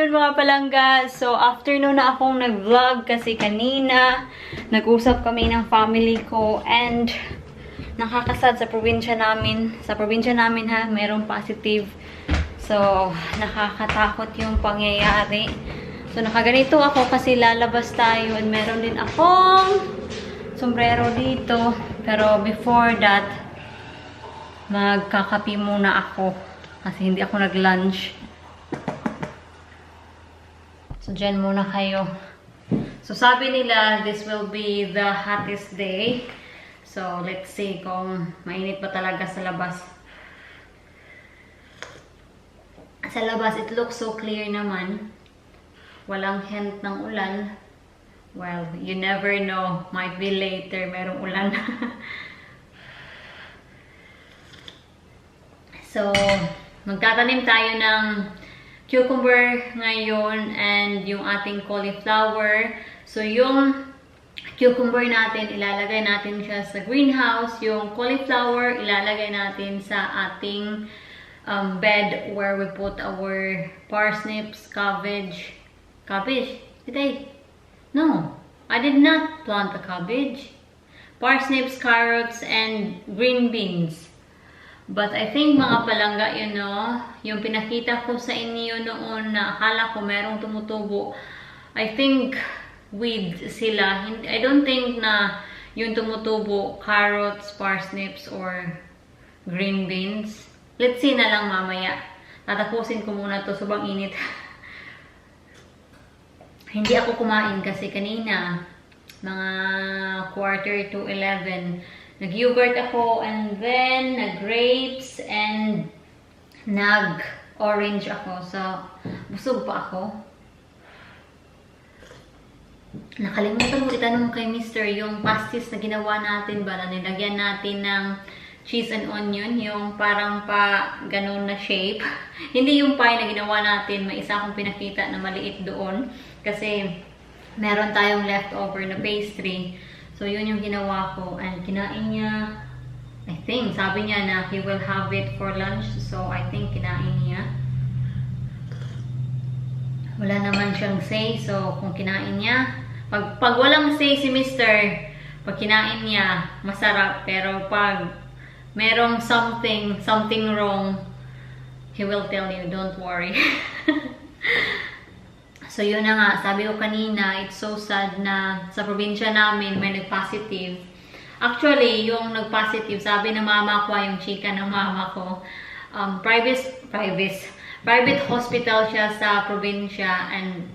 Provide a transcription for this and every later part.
afternoon mga palangga. So, afternoon na akong nag-vlog kasi kanina nag-usap kami ng family ko and nakakasad sa probinsya namin. Sa probinsya namin ha, merong positive. So, nakakatakot yung pangyayari. So, nakaganito ako kasi lalabas tayo and meron din akong sombrero dito. Pero before that, magkakapi muna ako kasi hindi ako nag-lunch. So, dyan muna kayo. So, sabi nila, this will be the hottest day. So, let's see kung mainit ba talaga sa labas. Sa labas, it looks so clear naman. Walang hint ng ulan. Well, you never know. Might be later, merong ulan. So, magtatanim tayo ng cucumber ngayon and yung ating cauliflower. So, yung cucumber natin, ilalagay natin siya sa greenhouse. Yung cauliflower, ilalagay natin sa ating bed where we put our parsnips, cabbage. Cabbage? Did I? No, I did not plant the cabbage. Parsnips, carrots, and green beans. But I think mga palangga, you know, yung pinakita ko sa inyo noon na akala ko merong tumutubo, I think weeds sila. I don't think na yung tumutubo, carrots, parsnips, or green beans. Let's see na lang mamaya. Tatapusin ko muna to, sobrang init. Hindi ako kumain kasi kanina, mga 10:45, nag-yogurt ako, and then nag-grapes, and nag-orange ako. So, busog pa ako. Nakalimutan ko itanong kay Mr. yung pastis na ginawa natin ba, na nilagyan natin ng cheese and onion, yung parang pa ganun na shape. Hindi yung pie na ginawa natin, may isa akong pinakita na maliit doon. Kasi meron tayong leftover na pastry. So, yun yung ginawa ko. And kinain niya, I think, sabi niya na he will have it for lunch. So, I think kinain niya. Wala naman siyang say. So, kung kinain niya, pag walang say si Mr., pag kinain niya, masarap. Pero pag merong something wrong, he will tell you, don't worry. So, yun na nga. Sabi ko kanina, it's so sad na sa probinsya namin may nag-positive. Actually, yung nag-positive, sabi ng mama ko, yung chika ng mama ko, private hospital siya sa probinsya and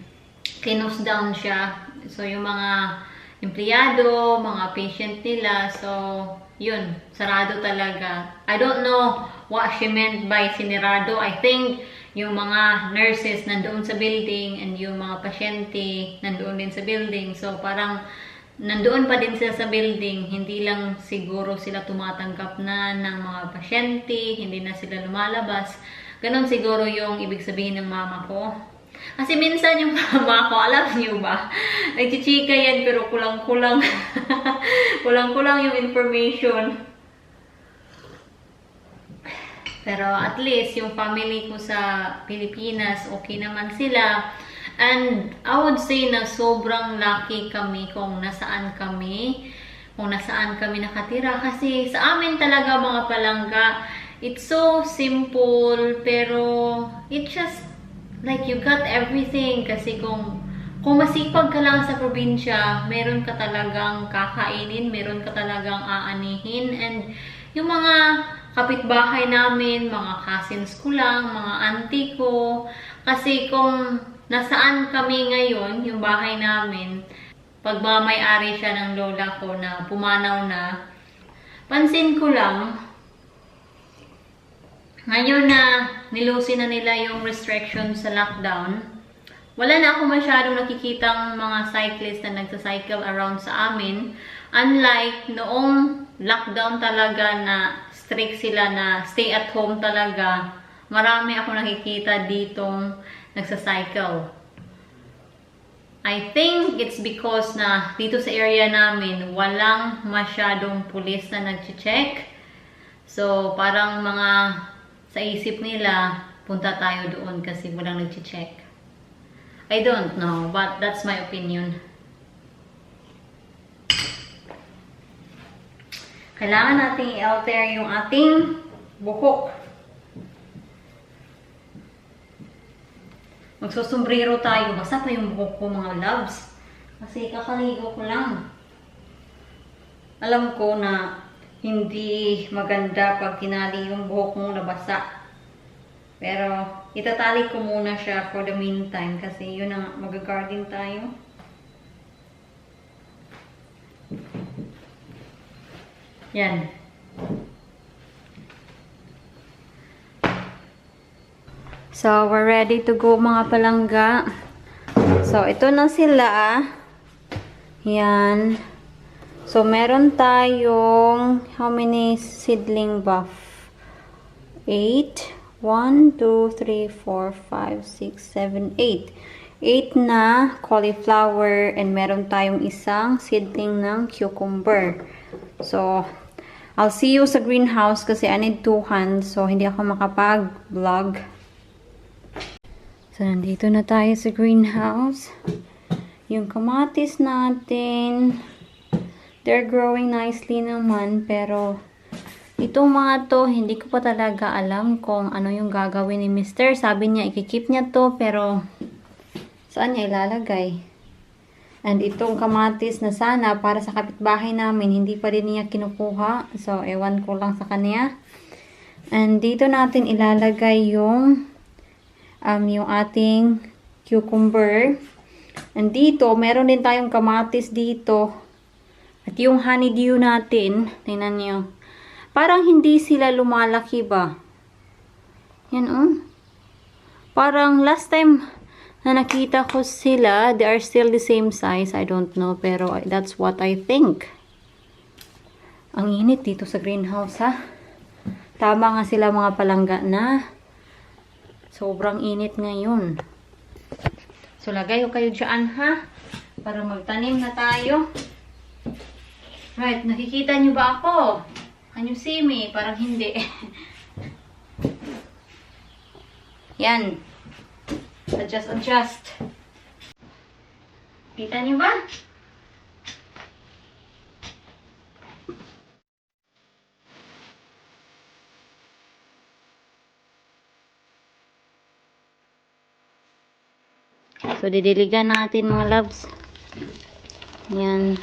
close down siya. So, yung mga empleyado, mga patient nila, so, yun, sarado talaga. I don't know what she meant by sinirado. I think yung mga nurses nandoon sa building and yung mga pasyente nandoon din sa building. So, parang nandoon pa din sila sa building. Hindi lang siguro sila tumatanggap na ng mga pasyente. Hindi na sila lumalabas. Ganon siguro yung ibig sabihin ng mama ko. Kasi minsan yung mama ko, alam niyo ba, nagchichika yan pero kulang-kulang. Kulang-kulang yung information. Pero at least, yung family ko sa Pilipinas, okay naman sila. And I would say na sobrang lucky kami kung nasaan kami nakatira. Kasi sa amin talaga mga palangga, it's so simple, pero it's just like you got everything. Kasi kung masipag ka lang sa probinsya, meron ka talagang kakainin, meron ka talagang aanihin. And yung mga kapitbahay namin, mga cousins ko lang, mga auntie ko. Kasi kung nasaan kami ngayon, yung bahay namin, pagmamayari siya ng lola ko na pumanaw na, pansin ko lang, ngayon na nilusin na nila yung restriction sa lockdown, wala na ako masyadong nakikitang mga cyclists na nagsacycle around sa amin. Unlike noong lockdown talaga na strict sila na stay at home talaga, marami ako nakikita ditong nagsacycle. I think it's because na dito sa area namin, walang masyadong pulis na nag-check. So, parang mga sa isip nila, punta tayo doon kasi walang nag-check. I don't know, but that's my opinion. Kailangan natin i-alter yung ating buhok. Magsusombrero tayo. Basta pa yung buhok ko, mga loves. Kasi kakaligo ko lang. Alam ko na hindi maganda pag tinali yung buhok mo na basa. Pero itatali ko muna siya for the meantime kasi yun ang mag-garden tayo. Yan. So, we're ready to go mga palangga. So, ito na sila. Yan. So, meron tayong how many seedling ba? 8. 1, 2, 3, 4, 5, 6, 7, 8. 8 na cauliflower and meron tayong isang seedling ng cucumber. So, I'll see you sa greenhouse kasi I need 2 hands. So, hindi ako makapag-vlog. So, nandito na tayo sa greenhouse. Yung kamatis natin, they're growing nicely naman. Pero, itong mga to, hindi ko pa talaga alam kung ano yung gagawin ni Mr. Sabi niya, ikikip niya to, pero saan niya ilalagay? And itong kamatis na sana para sa kapitbahay namin, hindi pa rin niya kinukuha. So, ewan ko lang sa kanya. And dito natin ilalagay yung ating cucumber. And dito, meron din tayong kamatis dito. At yung honeydew natin, tingnan niyo. Parang hindi sila lumalaki ba? Yan Parang last time na nakita ko sila, they are still the same size. I don't know, pero that's what I think. Ang init dito sa greenhouse, ha? Tama nga sila mga palangga na sobrang init ngayon. So, lagay ko kayo dyan, ha? Para magtanim na tayo. Right, nakikita nyo ba ako? Can you see me? Parang hindi. Yan. Adjust. Kita niyo ba? So, didiligan natin mga loves. Yan.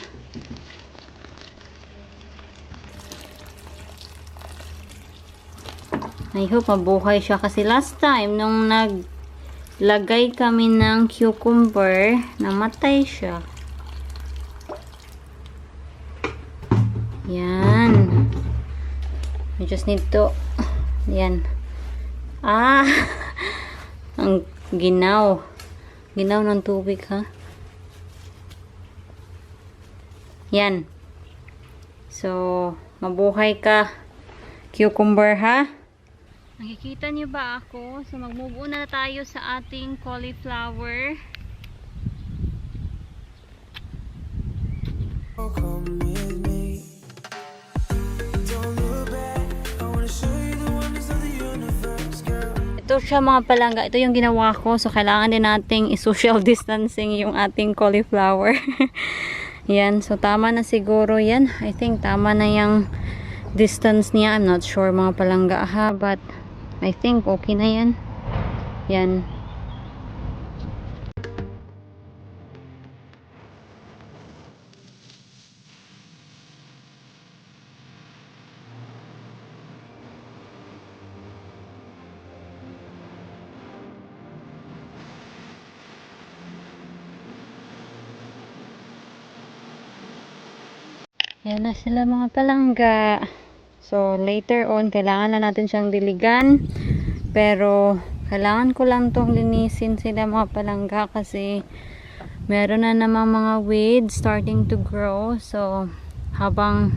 I hope mabuhay siya kasi last time nung naglagay kami ng cucumber, namatay siya. Yan. We just need to yan. Ang ginaw ng tubig, ha? Yan. So, mabuhay ka cucumber, ha? Nakikita niyo ba ako? So, mag-move on na tayo sa ating cauliflower. Ito siya mga palangga. Ito yung ginawa ko. So, kailangan din nating i-social distancing yung ating cauliflower. Yan. So, tama na siguro yan. I think tama na yung distance niya. I'm not sure mga palangga, ha? But, I think okay na yan. Yan. Yan na sila mga palangga. So, later on, kailangan na natin siyang diligan. Pero, kailangan ko lang tong linisin sila mga palangga kasi meron na namang mga weeds starting to grow. So, habang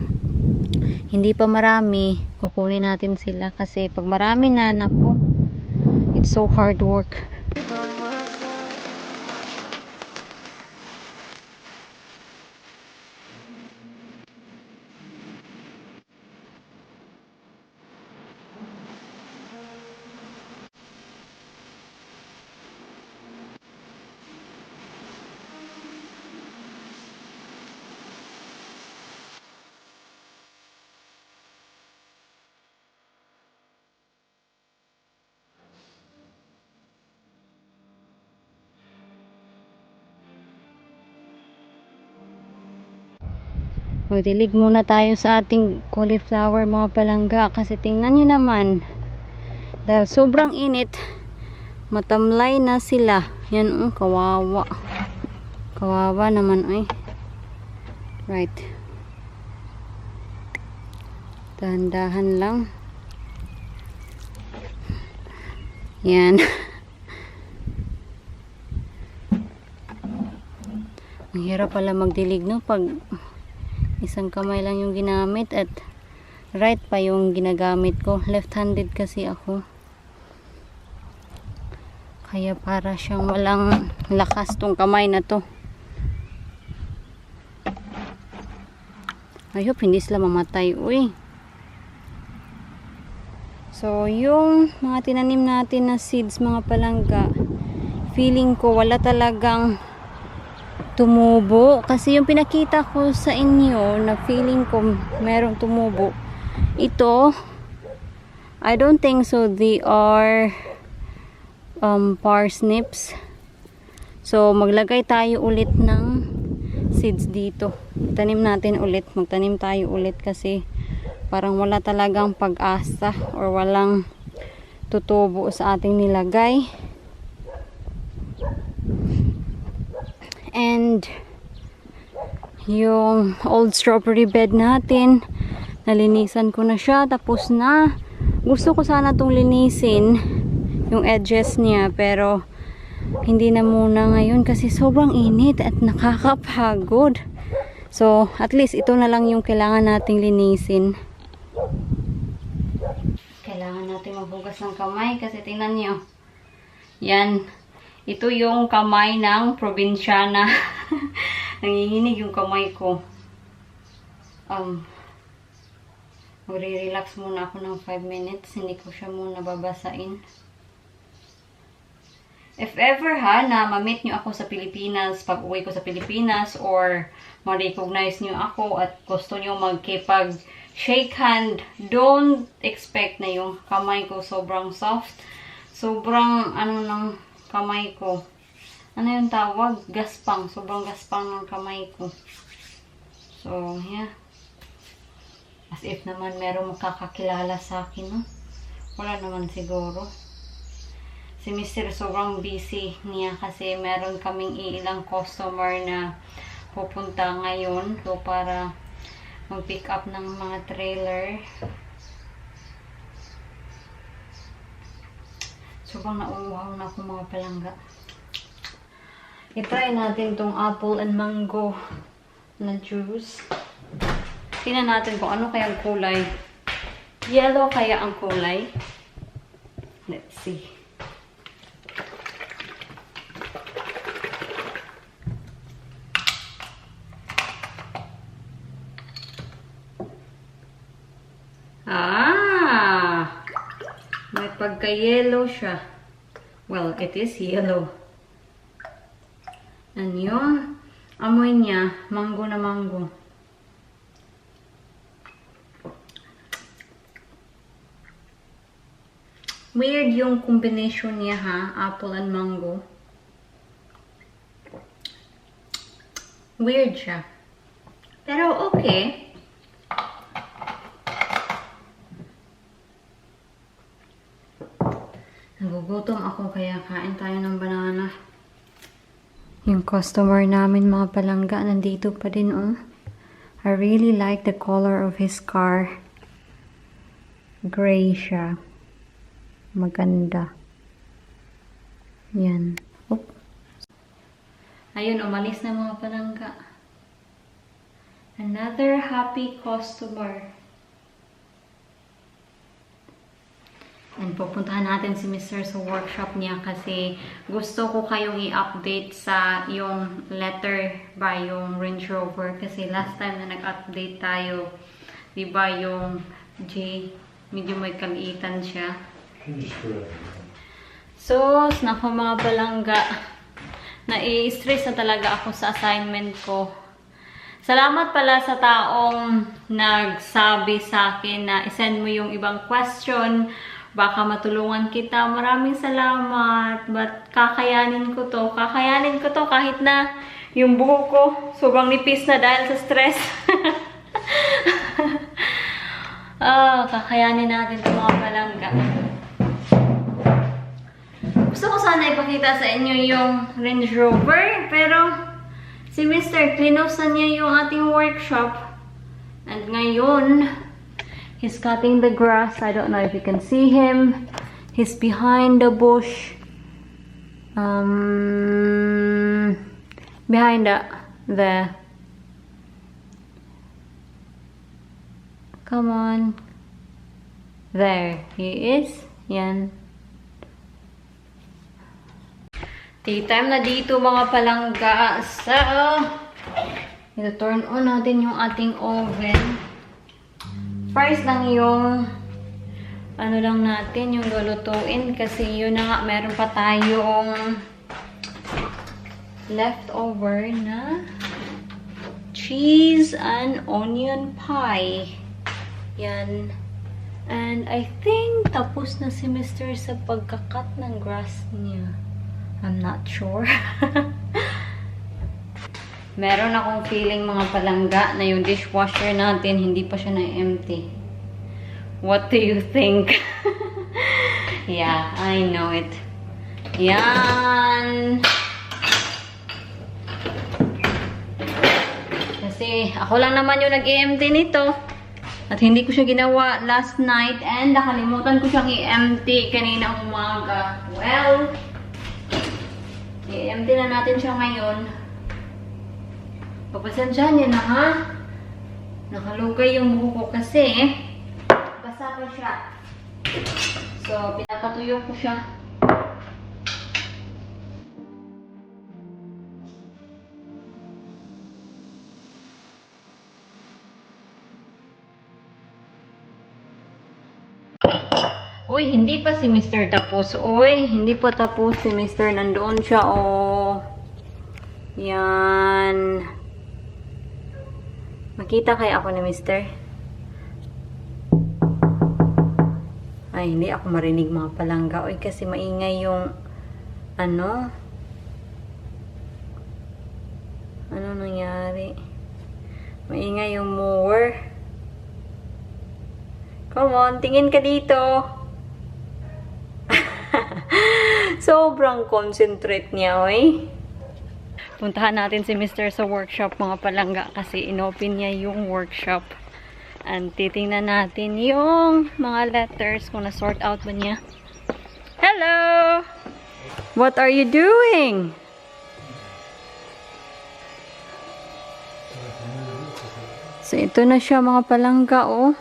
hindi pa marami, kukunin natin sila kasi pag marami na, naku, it's so hard work. Magdilig muna tayo sa ating cauliflower mga palangga kasi tingnan nyo naman dahil sobrang init matamlay na sila. Yan kawawa. Kawawa naman ay. Right. Dahan-dahan lang. Yan. Ang hirap pala magdilig no pag isang kamay lang yung ginamit at right pa yung ginagamit ko. Left-handed kasi ako. Kaya para siyang walang lakas tong kamay na to. I hope hindi sila mamatay. Uy. So, yung mga tinanim natin na seeds, mga palangga, feeling ko wala talagang tumubo. Kasi yung pinakita ko sa inyo na feeling ko merong tumubo. Ito, I don't think so. They are parsnips. So, maglagay tayo ulit ng seeds dito. Tanim natin ulit. Magtanim tayo ulit kasi parang wala talagang pag-asa or walang tutubo sa ating nilagay. And yung old strawberry bed natin, nalinisan ko na siya. Tapos na. Gusto ko sana itong linisin yung edges niya pero hindi na muna ngayon kasi sobrang init at nakakapagod. So, at least ito na lang yung kailangan nating linisin. Kailangan natin maghugas ng kamay kasi tingnan nyo. Yan. Ito yung kamay ng probinsyana. Nanginginig yung kamay ko. Magre-relax muna ako ng 5 minutes. Hindi ko siya muna babasain. If ever na ma-meet nyo ako sa Pilipinas, pag uwi ko sa Pilipinas, or ma-recognize nyo ako at gusto nyo magkipag-shake hand, don't expect na yung kamay ko sobrang soft. Sobrang, ng kamay ko. Ano yung tawag? Gaspang. Sobrang gaspang ng kamay ko. So, yeah. As if naman merong makakakilala sa akin, no? Wala naman siguro. Si Mr. sobrang busy niya kasi meron kaming ilang customer na pupunta ngayon. So, para mag-pick up ng mga trailer. Sobrang nauuhaw na ako mga palangga. I-try natin tong apple and mango na juice. Tingnan natin kung ano kaya ang kulay. Yellow kaya ang kulay. Let's see. May pagka-yellow siya. Well, it is yellow. And yung amoy niya, mango na mango. Weird yung combination niya ha, apple and mango. Weird siya. Pero okay. Nagugutom ako kaya kain tayo ng banana. Yung customer namin mga palangga nandito pa din oh. I really like the color of his car. Gray siya. Maganda. Yan. Oop. Ayun, umalis na mga palangga. Another happy customer. And pupuntahan natin si Mr. sa workshop niya kasi gusto ko kayong i-update sa yung letter ba yung Range Rover kasi last time na nag-update tayo, diba yung J, medyo may kaliitan siya. So, naku mga palangga, nai-stress na talaga ako sa assignment ko. Salamat pala sa taong nagsabi sa akin na isend mo yung ibang question. Baka matulungan kita. Maraming salamat. But kakayanin ko to. Kakayanin ko to kahit na yung buhok ko sobrang nipis na dahil sa stress. Kakayanin natin itong mga palangga. Gusto ko sana ipakita sa inyo yung Range Rover, pero si Mr. close na niya yung ating workshop. And ngayon, he's cutting the grass. I don't know if you can see him. He's behind the bush. Behind the come on. There he is. Yan. Tea time na dito mga palangga. So, ito-turn on natin yung ating oven. First lang yung ano lang natin, yung lulutuin. Kasi yun na nga, meron pa tayong leftover na cheese and onion pie. Yan. And I think tapos na si Mr. sa pagkakat ng grass niya. I'm not sure. Meron akong feeling mga palangga na yung dishwasher natin hindi pa siya na-empty. What do you think? Yeah, I know it. Yan. Kasi ako lang naman yung nag-empty nito. At hindi ko siya ginawa last night and nakalimutan ko siyang i-empty kanina umaga. Well, i-empty na natin siya ngayon. Pagpasensyahan niya na ha. Nakalugay yung buhok ko kasi basa pa siya. So, pinapatuyo ko siya. Uy, hindi pa si Mr. tapos. Uy, hindi pa tapos si Mr. Nandoon siya, oh. Yan. Makita kaya ako ni Mr.? Ay, hindi ako marinig mga palangga. Uy, kasi maingay yung ano? Ano nangyari? Maingay yung mower. Come on, tingin ka dito. Sobrang concentrate niya, oy. Puntahan natin si Mr. sa workshop, mga palangga, kasi inopen niya yung workshop. And titingnan natin yung mga letters kung na-sort out ba niya. Hello! What are you doing? So, ito na siya, mga palangga, oh.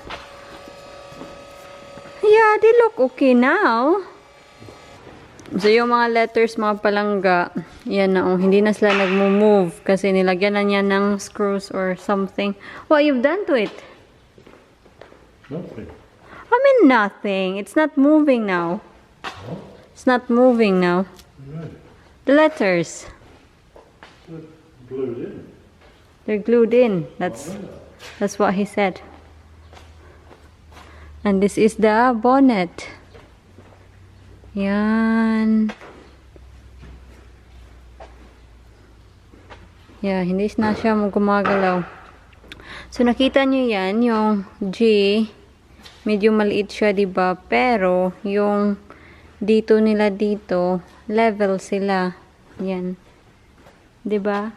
Yeah, they look okay now. So, yung mga letters, mga palangga, yan na, oh, hindi na sila nag-move kasi nilagyan na niya ng screws or something. What you've done to it? Nothing. I mean nothing. It's not moving now. What? It's not moving now. Right. The letters, They're glued in. they're glued in. That's what he said. And this is the bonnet. Yan. Yeah, hindi na siya gumagalaw. So, nakita nyo yan, yung G, medyo maliit siya, diba? Pero, yung dito nila dito, level sila. Yan. Diba?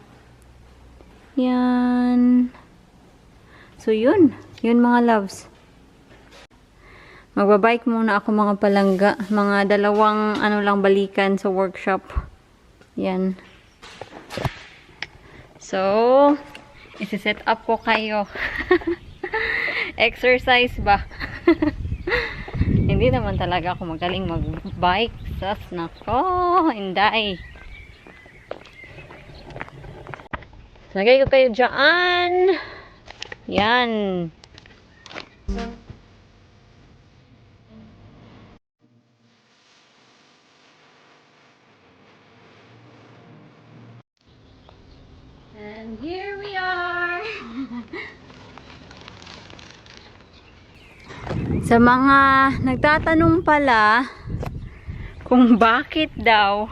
Yan. So, yun. Yun, mga loves. Magbabike muna ako, mga palangga. Mga dalawang ano lang balikan sa workshop. Yan. So, isi-set up ko kayo. Exercise ba? Hindi naman talaga ako magaling mag-bike. Sas, nako, hinday. Lagay ko kayo dyan. Yan. And here we are. Sa mga nagtatanong pala kung bakit daw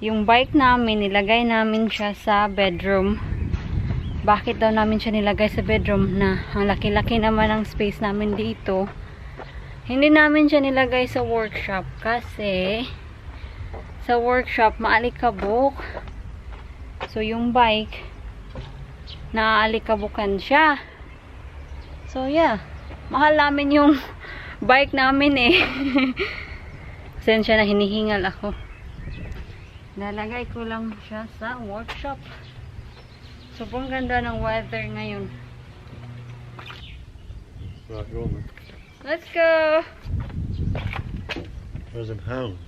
yung bike namin nilagay namin siya sa bedroom. bakit daw namin siya nilagay sa bedroom na ang laki-laki naman ang space namin dito. Hindi namin siya nilagay sa workshop kasi sa workshop maalikabok. So yung bike naaalikabukan siya. So yeah, mahal namin yung bike namin eh. Pasensya na, hinihingal ako. Nalagay ko lang siya sa workshop. Sobrang ganda ng weather ngayon. Right, go on then. Let's go! Where's them hounds?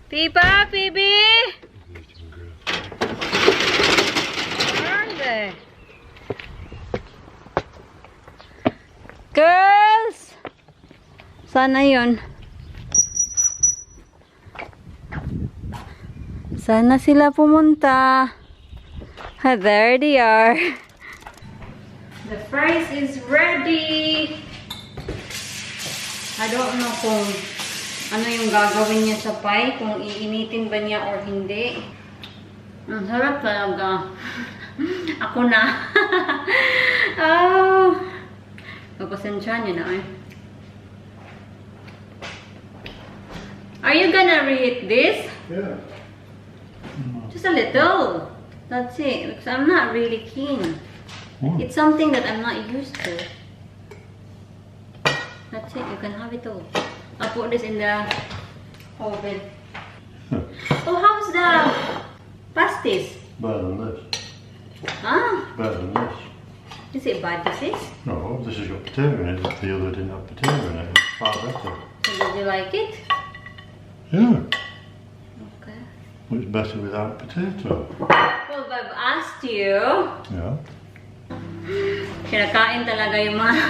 Pipa, Phoebe! Where are they? Girls! Sana yun. Sana sila pumunta. Ah, there they are. The fries is ready. I don't know kung ano yung gagawin niya sa pie, kung iinitin ba niya or hindi. Ang sarap talaga. Ako na. Oh. Pagpasensya niyo na eh. Are you gonna reheat this? Yeah. Just a little. That's it. Because I'm not really keen. What? It's something that I'm not used to. That's it. You can have it all. I'll put this in the oven. Oh, how's the pasties? Better than this. Ah, Better than this. is it bad, this is? No, this has got potato in it. The other didn't have potato in it. It's far better. So did you like it? Yeah. Okay. Well, it's better without potato. Well, I've asked you. Yeah. Kinakain talaga yung mga...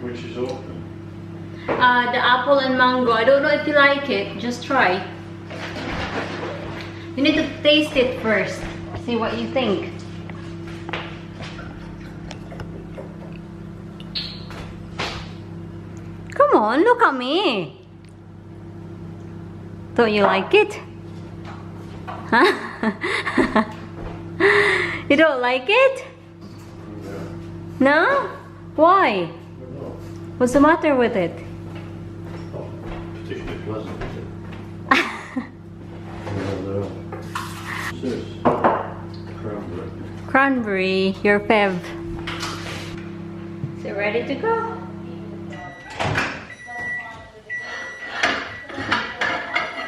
Which is open. The apple and mango. I don't know if you like it. Just try. You need to taste it first. See what you think. Come on, look at me. Don't you like it? Huh? You don't like it? No? Why? What's the matter with it? Not particularly pleasant, is it? What's this? Cranberry. Cranberry, your fev. Is it ready to go?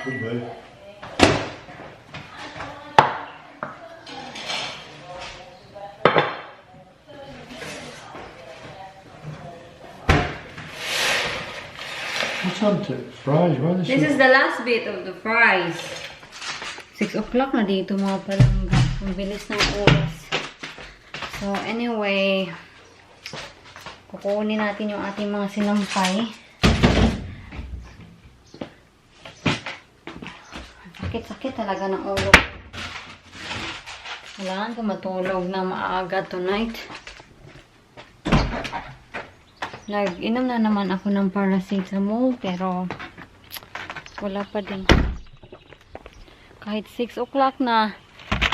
Could be. What's on to fries? Where are they? This is the last bit of the fries. 6 o'clock na dito mga palangga. Ang bilis ng oras. So anyway, kukunin natin yung ating mga sinampay. Sakit-sakit talaga ng ulo. Kailangan ko matulog na maaga tonight. Nag-inom na naman ako ng paracetamol pero wala pa din. Kahit 6 o'clock na,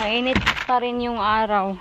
mainit pa rin yung araw.